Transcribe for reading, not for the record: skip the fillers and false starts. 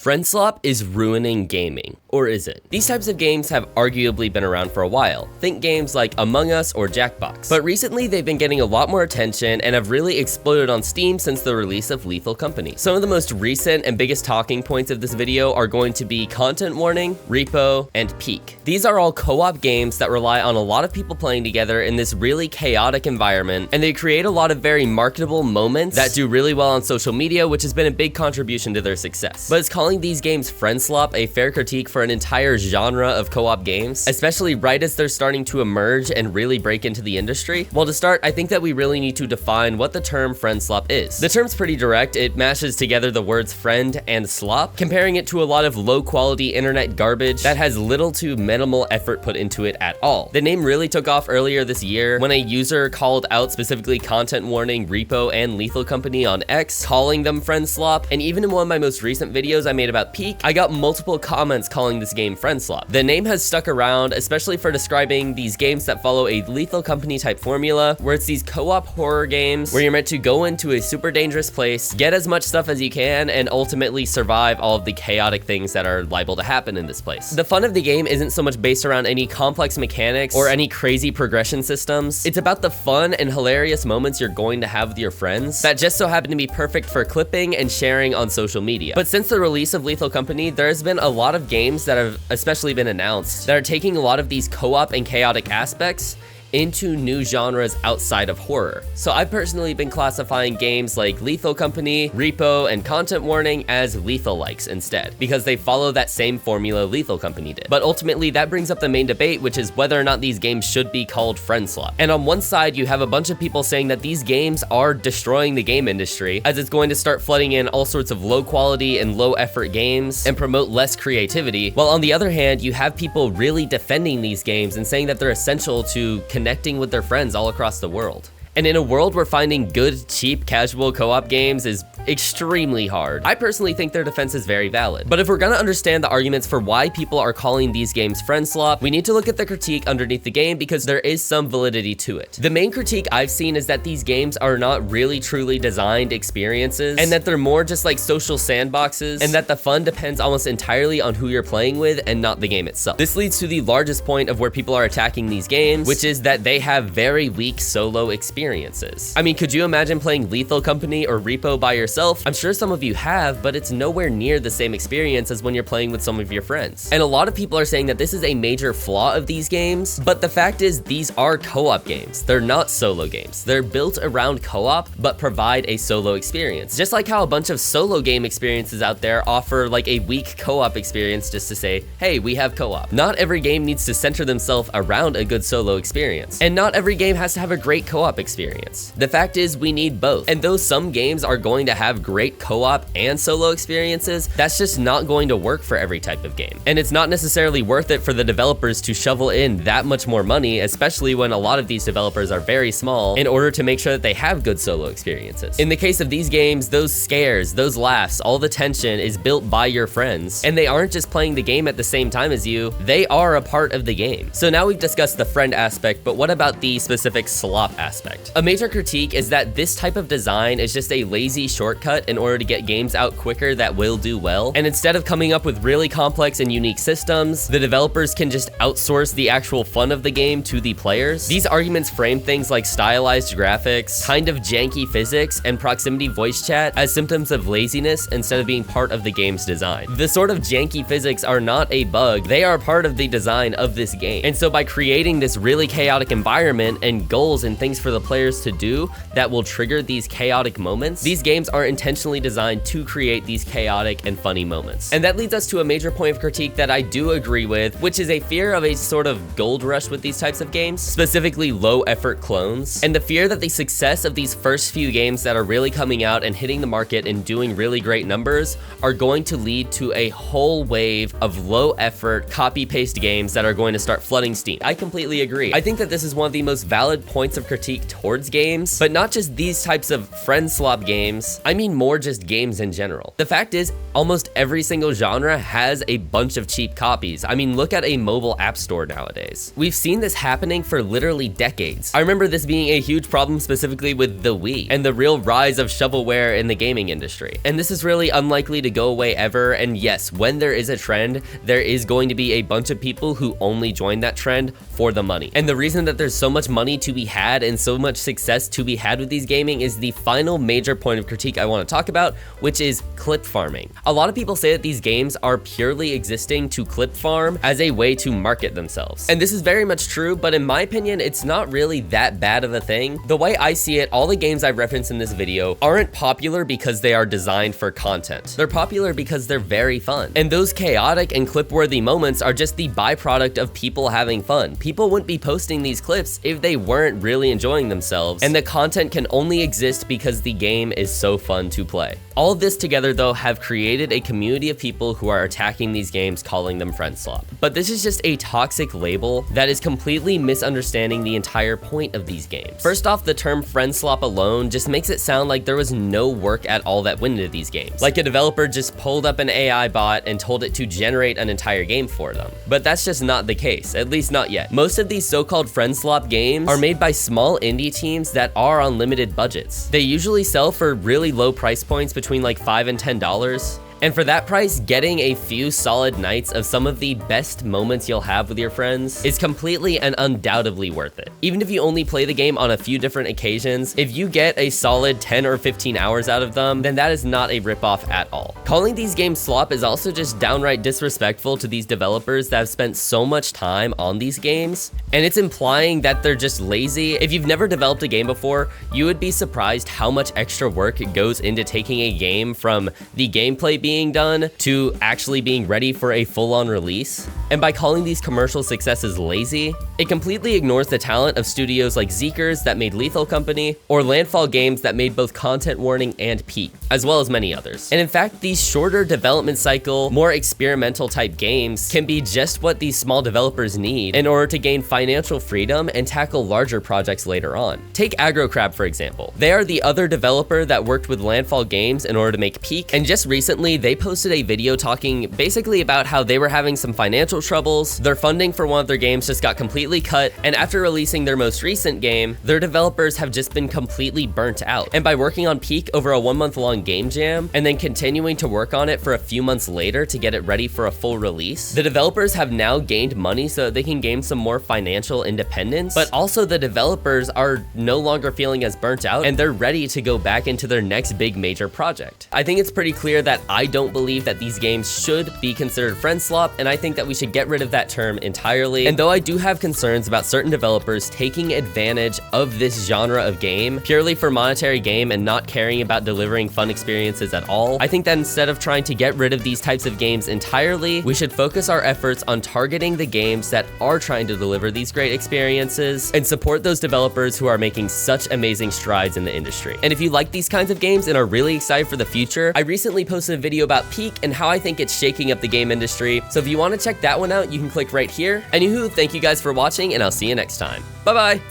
Friendslop is ruining gaming. Or is it? These types of games have arguably been around for a while. Think games like Among Us or Jackbox. But recently they've been getting a lot more attention and have really exploded on Steam since the release of Lethal Company. Some of the most recent and biggest talking points of this video are going to be Content Warning, Repo, and Peak. These are all co-op games that rely on a lot of people playing together in this really chaotic environment, and they create a lot of very marketable moments that do really well on social media, which has been a big contribution to their success. But is calling these games Friendslop a fair critique for an entire genre of co-op games, especially right as they're starting to emerge and really break into the industry? Well, to start, I think that we really need to define what the term Friendslop is. The term's pretty direct. It mashes together the words friend and slop, comparing it to a lot of low-quality internet garbage that has little to minimal effort put into it at all. The name really took off earlier this year when a user called out specifically Content Warning, Repo, and Lethal Company on X, calling them Friendslop, and even in one of my most recent videos I made about Peak, I got multiple comments calling this game Friendslop. The name has stuck around, especially for describing these games that follow a Lethal Company type formula, where it's these co-op horror games where you're meant to go into a super dangerous place, get as much stuff as you can, and ultimately survive all of the chaotic things that are liable to happen in this place. The fun of the game isn't so much based around any complex mechanics or any crazy progression systems. It's about the fun and hilarious moments you're going to have with your friends that just so happen to be perfect for clipping and sharing on social media. But since the release of Lethal Company, there's been a lot of games that have especially been announced that are taking a lot of these co-op and chaotic aspects into new genres outside of horror. So I've personally been classifying games like Lethal Company, Repo, and Content Warning as lethal-likes instead, because they follow that same formula Lethal Company did. But ultimately, that brings up the main debate, which is whether or not these games should be called Friendslop. And on one side, you have a bunch of people saying that these games are destroying the game industry, as it's going to start flooding in all sorts of low-quality and low-effort games and promote less creativity, while on the other hand, you have people really defending these games and saying that they're essential to connecting with their friends all across the world. And in a world where finding good, cheap, casual co-op games is extremely hard, I personally think their defense is very valid. But if we're gonna understand the arguments for why people are calling these games Friendslop, we need to look at the critique underneath the game because there is some validity to it. The main critique I've seen is that these games are not really truly designed experiences, and that they're more just like social sandboxes, and that the fun depends almost entirely on who you're playing with and not the game itself. This leads to the largest point of where people are attacking these games, which is that they have very weak solo experiences. I mean, could you imagine playing Lethal Company or Repo by yourself? I'm sure some of you have, but it's nowhere near the same experience as when you're playing with some of your friends. And a lot of people are saying that this is a major flaw of these games, but the fact is these are co-op games. They're not solo games. They're built around co-op, but provide a solo experience. Just like how a bunch of solo game experiences out there offer like a weak co-op experience just to say, hey, we have co-op. Not every game needs to center themselves around a good solo experience. And not every game has to have a great co-op experience. The fact is we need both. And though some games are going to have great co-op and solo experiences, that's just not going to work for every type of game. And it's not necessarily worth it for the developers to shovel in that much more money, especially when a lot of these developers are very small, in order to make sure that they have good solo experiences. In the case of these games, those scares, those laughs, all the tension is built by your friends, and they aren't just playing the game at the same time as you, they are a part of the game. So now we've discussed the friend aspect, but what about the specific slop aspect? A major critique is that this type of design is just a lazy shortcut in order to get games out quicker that will do well, and instead of coming up with really complex and unique systems, the developers can just outsource the actual fun of the game to the players. These arguments frame things like stylized graphics, kind of janky physics, and proximity voice chat as symptoms of laziness instead of being part of the game's design. The sort of janky physics are not a bug, they are part of the design of this game. And so by creating this really chaotic environment and goals and things for the players to do that will trigger these chaotic moments, these games are intentionally designed to create these chaotic and funny moments. And that leads us to a major point of critique that I do agree with, which is a fear of a sort of gold rush with these types of games, specifically low effort clones, and the fear that the success of these first few games that are really coming out and hitting the market and doing really great numbers are going to lead to a whole wave of low effort copy paste games that are going to start flooding Steam. I completely agree. I think that this is one of the most valid points of critique towards games, but not just these types of Friendslop games, I mean more just games in general. The fact is, almost every single genre has a bunch of cheap copies. I mean, look at a mobile app store nowadays. We've seen this happening for literally decades. I remember this being a huge problem specifically with the Wii and the real rise of shovelware in the gaming industry. And this is really unlikely to go away ever, and yes, when there is a trend, there is going to be a bunch of people who only join that trend for the money. And the reason that there's so much money to be had and so much success to be had with these gaming is the final major point of critique I want to talk about, which is clip farming. A lot of people say that these games are purely existing to clip farm as a way to market themselves. And this is very much true, but in my opinion, it's not really that bad of a thing. The way I see it, all the games I've referenced in this video aren't popular because they are designed for content. They're popular because they're very fun. And those chaotic and clip-worthy moments are just the byproduct of people having fun. People wouldn't be posting these clips if they weren't really enjoying themselves, and the content can only exist because the game is so fun to play. All of this together though have created a community of people who are attacking these games, calling them Friendslop. But this is just a toxic label that is completely misunderstanding the entire point of these games. First off, the term Friendslop alone just makes it sound like there was no work at all that went into these games. Like a developer just pulled up an AI bot and told it to generate an entire game for them. But that's just not the case, at least not yet. Most of these so-called Friendslop games are made by small indie teams that are on limited budgets. They usually sell for really low price points between like $5 and $10. And for that price, getting a few solid nights of some of the best moments you'll have with your friends is completely and undoubtedly worth it. Even if you only play the game on a few different occasions, if you get a solid 10 or 15 hours out of them, then that is not a ripoff at all. Calling these games slop is also just downright disrespectful to these developers that have spent so much time on these games, and it's implying that they're just lazy. If you've never developed a game before, you would be surprised how much extra work goes into taking a game from the gameplay being done to actually being ready for a full-on release. And by calling these commercial successes lazy, it completely ignores the talent of studios like Zeekers that made Lethal Company, or Landfall Games that made both Content Warning and r.e.p.o, as well as many others. And in fact, these shorter development cycle, more experimental type games can be just what these small developers need in order to gain financial freedom and tackle larger projects later on. Take AgroCrab for example. They are the other developer that worked with Landfall Games in order to make r.e.p.o, and just recently they posted a video talking basically about how they were having some financial troubles. Their funding for one of their games just got completely cut, and after releasing their most recent game, their developers have just been completely burnt out. And by working on r.e.p.o over a 1-month-long game jam, and then continuing to work on it for a few months later to get it ready for a full release, the developers have now gained money so that they can gain some more financial independence, but also the developers are no longer feeling as burnt out, and they're ready to go back into their next big major project. I think it's pretty clear that I don't believe that these games should be considered Friendslop, and I think that we should get rid of that term entirely. And though I do have concerns about certain developers taking advantage of this genre of game purely for monetary gain and not caring about delivering fun experiences at all, I think that instead of trying to get rid of these types of games entirely, we should focus our efforts on targeting the games that are trying to deliver these great experiences and support those developers who are making such amazing strides in the industry. And if you like these kinds of games and are really excited for the future, I recently posted a video about r.e.p.o and how I think it's shaking up the game industry. So if you want to check that one out, you can click right here. Anywho, thank you guys for watching, and I'll see you next time. Bye-bye.